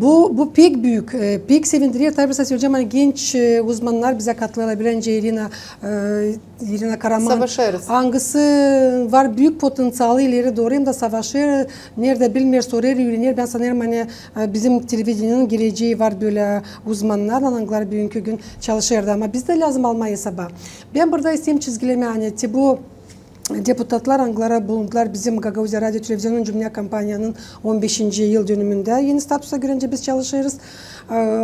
Bu pek büyük. Pek sevindiriyor. Tabii söyleyeceğim hani genç uzmanlar bize katılabilen Irina Karaman. Savaşırız. Hangisi var büyük potansiyeli ileri doğru hem de savaşır. Nerede bilmiyor soruyor öğrenir. Ben sanırım hani bizim televizyonun geleceği var böyle uzmanlar. Onlar bugünkü gün çalışırdı ama bizde lazım almayı hesaba. Ben burada isteyeyim çizgileme hani bu deputatlar Anglara bulundular bizim Gagavuzya Radyo Televizyonun Cumhuriyet Kampanyanın 15. yıl dönümünde. Yeni statusa görünce biz çalışırız.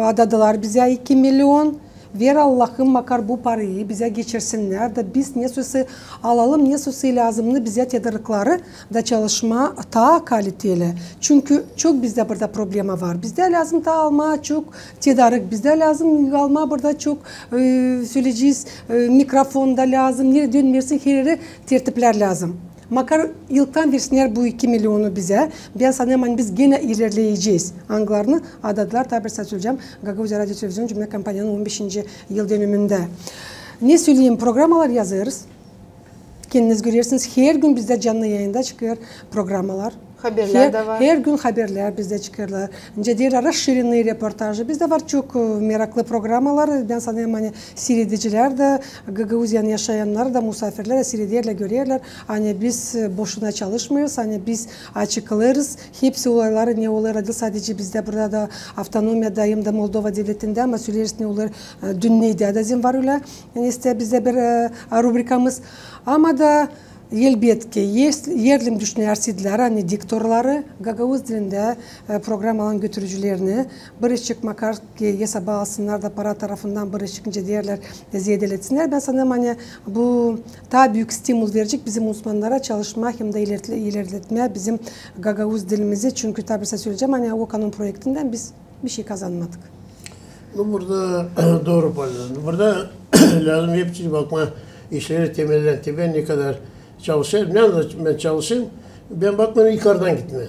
Adadılar bize 2 milyon. Ver Allah'ım makar bu parayı bize geçirsinler de biz ne sözü alalım ne sözü lazımını bize tedarikleri da çalışma daha kaliteli. Çünkü çok bizde burada problema var. Bizde lazım da alma çok tedarik. Bizde lazım alma burada çok söyleyeceğiz mikrofonda lazım. Nereye dönmersin her yere tertipler lazım. Makar yıldan versinler bu 2 milyonu bize. Ben sanırım biz gene ilerleyeceğiz. Anglarını adadılar. Tabi söyleyeceğim. Gagavuzya Radyo Televizyon Cumhuriyet Kampanyanın 15. yıl dönümünde. Ne söyleyeyim? Programalar yazarız. Kendiniz görüyorsunuz. Her gün bizde canlı yayında çıkıyor programalar. Haberler de var. Her gün haberler bizde çıkarlar. Diğer расширенный reportajı. Bizde var çok meraklı programalar. Ben sanırım hani seyrediciler de Gagavuzya'nın yaşayanlar da misafirler de seyrederler, görüyorlar. Hani biz boşuna çalışmıyoruz. Hani biz açıklarız. Hepsi olayları ne olaylar sadece bizde burada da avtonomiyadayım da Moldova devletinde ama söyleriz ne olur dünyada da zim var öyle. Yani işte bizde bir rubrikamız. Ama da elbette yerlim düşünürler, hani diktorları Gagavuz dilinde programların götürücülerini barışık makar ki hesaba alsınlar da para tarafından barışıkınca diğerler ziyadeletsinler. Ben sanırım hani bu daha büyük stimul verecek bizim uzmanlara çalışma hem de ilerletmeye bizim Gagavuz dilimizi. Çünkü tabi söyleyeceğim hani o kanun projektinden biz bir şey kazanmadık. Burada doğru paylaşın. Burada lazım hepsi bakma işleri temellendi. Ben ne kadar çalışıyorum. Ne anda ben çalışayım? Ben bakmam yukarıdan gitmeye.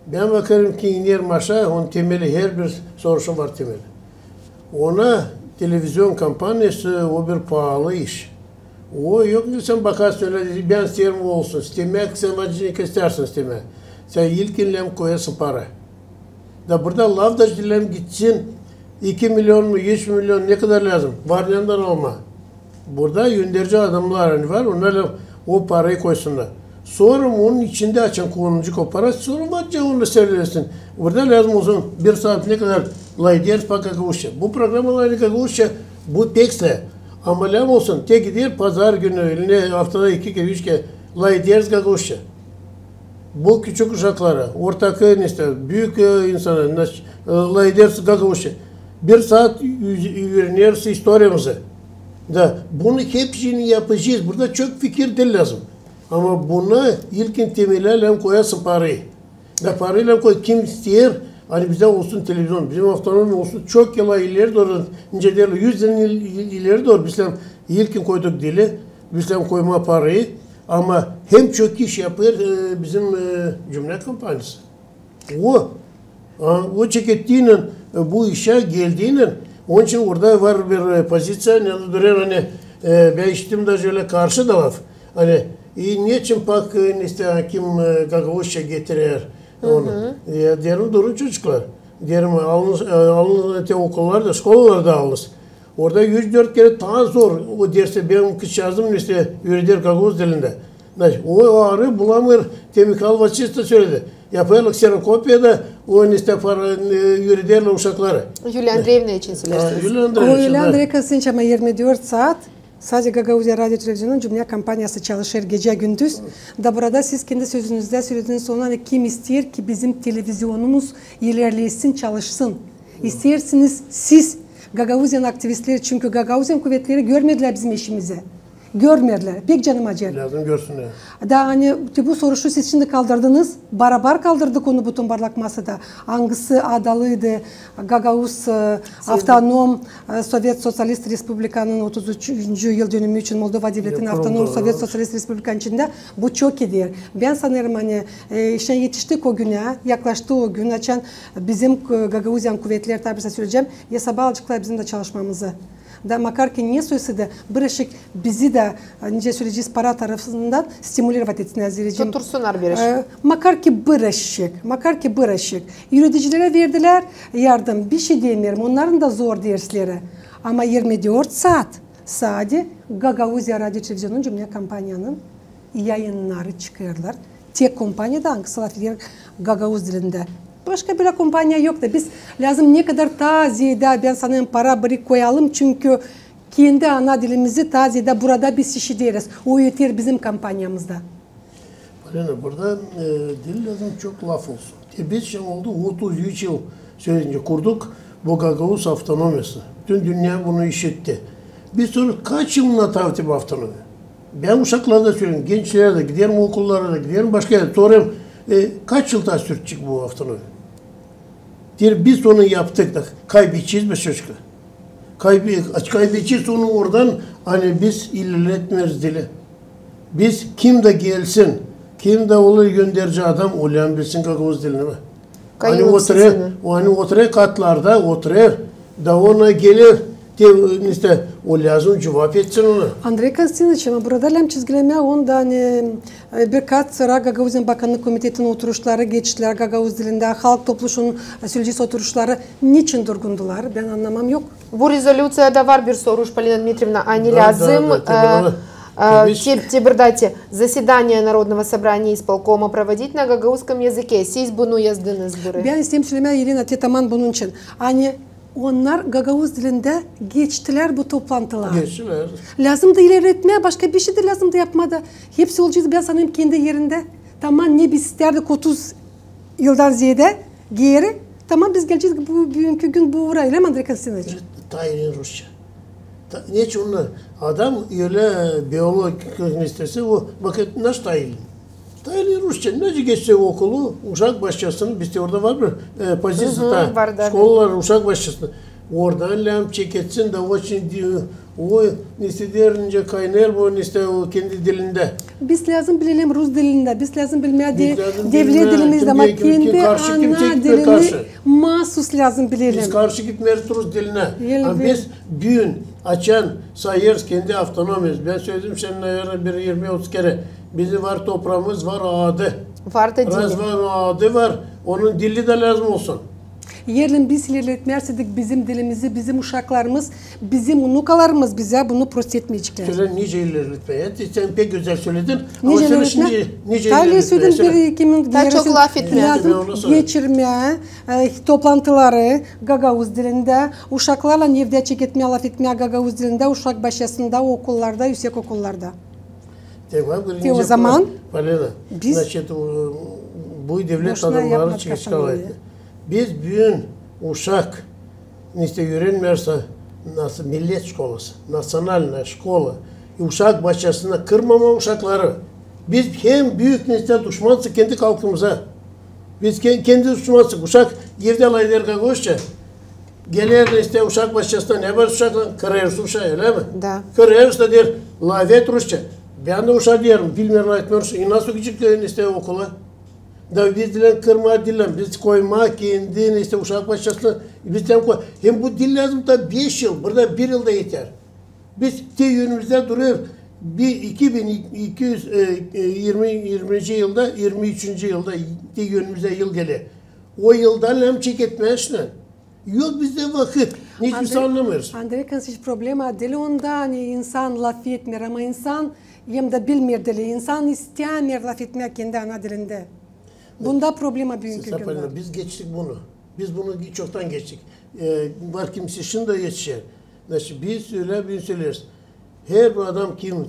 Ben bakarım ki iner maşa, onun temeli her bir sorusu var temeli. Ona televizyon kampanyası o bir pahalı iş. O yok ki sen bakarsın öyle ben isterim o olsun. İstemek sen vacini istersin isteme. Sen ilkinlem koyasın para. Da burada lavdacılem gitsin 2 milyon mu 3 milyon ne kadar lazım? Var yandan olma. Burada gönderici adamlar hani var. Onlarla o parayı koysunlar. Sonra onun içinde açan kullanıcı o para sonra varca onu söylesin. Burada lazım olsun bir saat ne kadar layder pakakavuşa. Bu programalar kakavuşa bu tekse. Ama lazım olsun tek gider pazar günü ne haftada 2 kere 3 kere layder kakavuşa. Bu küçük uşaklara, ortak işte büyük insana layder kakavuşa. Bir saat öğreniyoruz historiamızı. Da bunu hepsini yapacağız. Burada çok fikir de lazım. Ama buna ilkin temellerle koyasın parayı. Da parayla koy kim ister? Hani bize olsun televizyon, bizim avtonomi olsun çok yıl ileri doğru, ince derler 100 yıl ileri doğru bizden ilkin koyduk dili, bizden koyma parayı. Ama hem çok iş yapıyor bizim Cumhuriyet Kampanyası. O çekettiğinin bu işe geldiğinin onun için orada var bir pozisyon ne duruyor hani ben işittim de şöyle karşı da var. Hani niçin pak işte kim Gagavuzya getirir onu. Diğerim durun çocuklar. Diğerim alın okullarda, şkolalarda alınız. Orada 104 kere daha zor o derse benim kız yazdım işte öğretir Gagavuz dilinde. O ağrı bulamıyor. Temikal Vaçista söyledi. Yapıyorlar ksenokopyada o işte para yürüderler uşakları. Yulia Andreevna için söylersiniz. Yulia Andreevna için ama 24 saat sadece Gagavuzya Radyo Televizyonu'nun Cumhuriyet Kampanyası çalışır gece gündüz. Da burada siz kendi sözünüzde söylediğiniz sonra hani kim ister ki bizim televizyonumuz ilerlesin, çalışsın. İstersiniz siz Gagavuzyan aktivistleri çünkü Gagavuzyan kuvvetleri görmediler bizim işimizi. Görmediler. Pek canım acır. Lazım görsünler. Da hani bu soruşu siz şimdi kaldırdınız. Barabar kaldırdık onu bütün barlak masada. Hangisi adalıydı? Gagavuz Avtonom Sovyet Sosyalist Respublikanın 33. yıl dönümü için Moldova Devleti'nin Avtonom Sovyet Sosyalist Respublikan içinde bu çok iyidir. Ben sanırım hani işte yetiştik o güne, yaklaştı o gün açan bizim Gagavuzyan kuvvetler tabi söyleyeceğim. Ya sabah alacaklar bizim de çalışmamızı. Da makarki ne söylese bırakıp bizi de nice söyleyeceğiz para tarafından stimülevat etsinler ziricim. Tutursunlar bir iş. Makarki bırakıp. Yöneticilere verdiler yardım. Bir şey demiyorum. Onların da zor dersleri. Ama 24 saat sadece Gagavuzya Radyo Televizyon'un cümle kampanyanın yayınları çıkarırlar. Tek kompanyada hangisi Gagavuz dilinde. Başka bir kompanya yok da biz lazım ne kadar taziyede ben sanırım para bırak koyalım çünkü kendi ana dilimizi taziyede burada biz işi deriz. O yeter bizim kampanyamızda. Burada dil lazım çok laf olsun. Biz şimdi oldu 33 yıl söyleyince kurduk bu Gagavuz Avtonomyası. Tüm dünya bunu işitti. Bir soru kaç yılına tahtip avtonomi? Ben uşaklarda söyleyeyim, gençlere de giderim, okullara da giderim, başka yere sorayım. Kaç yılda sürecek bu avtonomi? Biz onu yaptık da kaybedeceğiz mi çocuklar? Kaybedeceğiz onu oradan hani biz ilerletmiyoruz dili. Biz kim de gelsin, kim de olur gönderici adam olayan bilsin Gagavuz dilini mi? Hani oturuyor katlarda oturuyor da ona gelir. İşte o lazım cevap etsin ona. Andrei Konstantinovich ama burada lem çizgileme onda hani birkaç sıra Gagavuzyan Bakanlık Komitesi'nin oturuşları geçtiler Gagavuz dilinde. Halk topluluğunun söyleyici oturuşları niçin durgundular? Ben anlamam yok. Bu резолюцияда var bir soru, Полина Дмитриевна, а не лязым Тебірдате заседание Народного собрания исполкома проводить на гагаузском языке. Siz bunu yazdınız buraya. Ben isteyeyim söylemeye Irina Tetaman bunun için. Hani onlar Gagavuz dilinde geçtiler bu toplantılar. Geçtiler. Lazım da ilerletmeye başka bir şey de lazım da yapmadı. Hepsi olacağız ben sanırım kendi yerinde. Tamam ne biz isterdik 30 yıldan ziyade geri. Tamam biz geleceğiz bu bugünkü gün bu uğrayla mı Andrei Konstantinovich? Tayin Rusça. Ne için onlar? Adam öyle biyolog isterse o bakın nasıl tayin? Tayin Rusça. Nece geçse okulu uşak başçasının bizde orada var mı? Pozisiyonda şkolalar uşak başçasının. Oradan lem çeketsin de o için o istederince kaynar bu işte o kendi dilinde. Biz lazım bilelim Rus dilinde. Biz lazım bilmeye devlet dilimizde ama kendi ana dilini mahsus lazım bilelim. Biz karşı gitmeyiz Rus diline. Ama biz gün açan sayıyoruz kendi avtonomimiz. Ben söyledim senin ayarı bir 20-30 kere. Bizim var toprağımız var adı. Var da dili. Var adı var. Onun dili de lazım olsun. Yerlen biz ilerletmezsek bizim dilimizi, bizim uşaklarımız, bizim unukalarımız bize bunu prost etmeyecekler. Söyle nice ilerletmeye. Sen pek güzel söyledin. Ama sen şimdi nice ilerletmeye. Daha çok laf etmeye. Geçirmeye, toplantıları Gagavuz dilinde, uşaklarla evde çeketmeye, laf etmeye Gagavuz dilinde, uşak başyasında, okullarda, yüksek okullarda. O zaman biz bu devlet adamları çıkışkalaydı. Biz bugün uşak işte öğrenmezse nasıl millet şkolası, nasyonalna şkola, uşak başçasına kırmama uşakları. Biz hem büyük işte düşmansı kendi halkımıza. Biz kendi düşmansız. Uşak evde alaylar Gagavuzca. Gelir işte uşak başçasına ne var uşakla? Kırarız uşağı öyle mi? Da. Kırarız da der, lavet Rusça. Ben de uşağı diyorum, bilmiyorum etmiyoruz. Nasıl küçük işte okula? Da biz dilen kırma dilen, biz koyma kendini işte uşak başçasına bizden koy. Hem bu dil lazım da 5 yıl, burada 1 yılda yeter. Biz yönümüzde duruyor. 2220 yılda, 23. yılda yönümüzde yıl geliyor. O yıldan hem çeketmezsin. Yok bizde vakit. Hiçbir şey anlamıyoruz. Andrei Konstantinovich problema dili onda hani insan laf etmiyor ama insan hem de bilmiyor dili. İnsan istemiyor laf etmek kendi ana dilinde. Bunda problema büyük gün var. Biz geçtik bunu. Biz bunu çoktan geçtik. Var kimse şimdi de geçer. Biz öyle bir söyleriz. Her bir adam kim,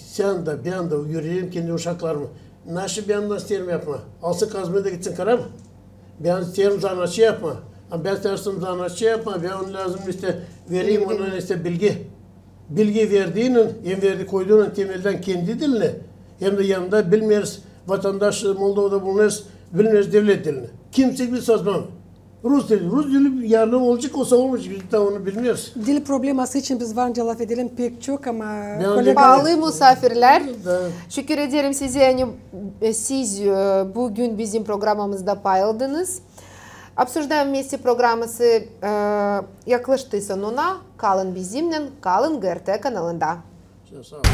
sen de ben de yürüyelim kendi uşaklarımı. Nasıl bir anda isterim yapma. Alsın kazmaya da gitsin karam. Ben isterim zanatçı yapma. Ben isterim zanatçı yapma. Ben onu lazım işte vereyim ona işte bilgi. bilgi verdiğinin, hem verdi koyduğunun temelden kendi diline, hem de yanında bilmeyiz vatandaş Moldova'da bulunuyoruz, bilmeyiz devlet dilini. Kimse bir sazmam. Rus dili yarın olacak olsa olmuş, biz de onu bilmiyoruz. Dil probleması için biz varınca laf edelim pek çok ama... Pahalı misafirler, şükür ederim size, siz bugün bizim programımızda paylaştınız. Обсуждаем вместе programması yaklaştı sonuna. Kalın bizimle, kalın GRT kanalında. Sağ olun.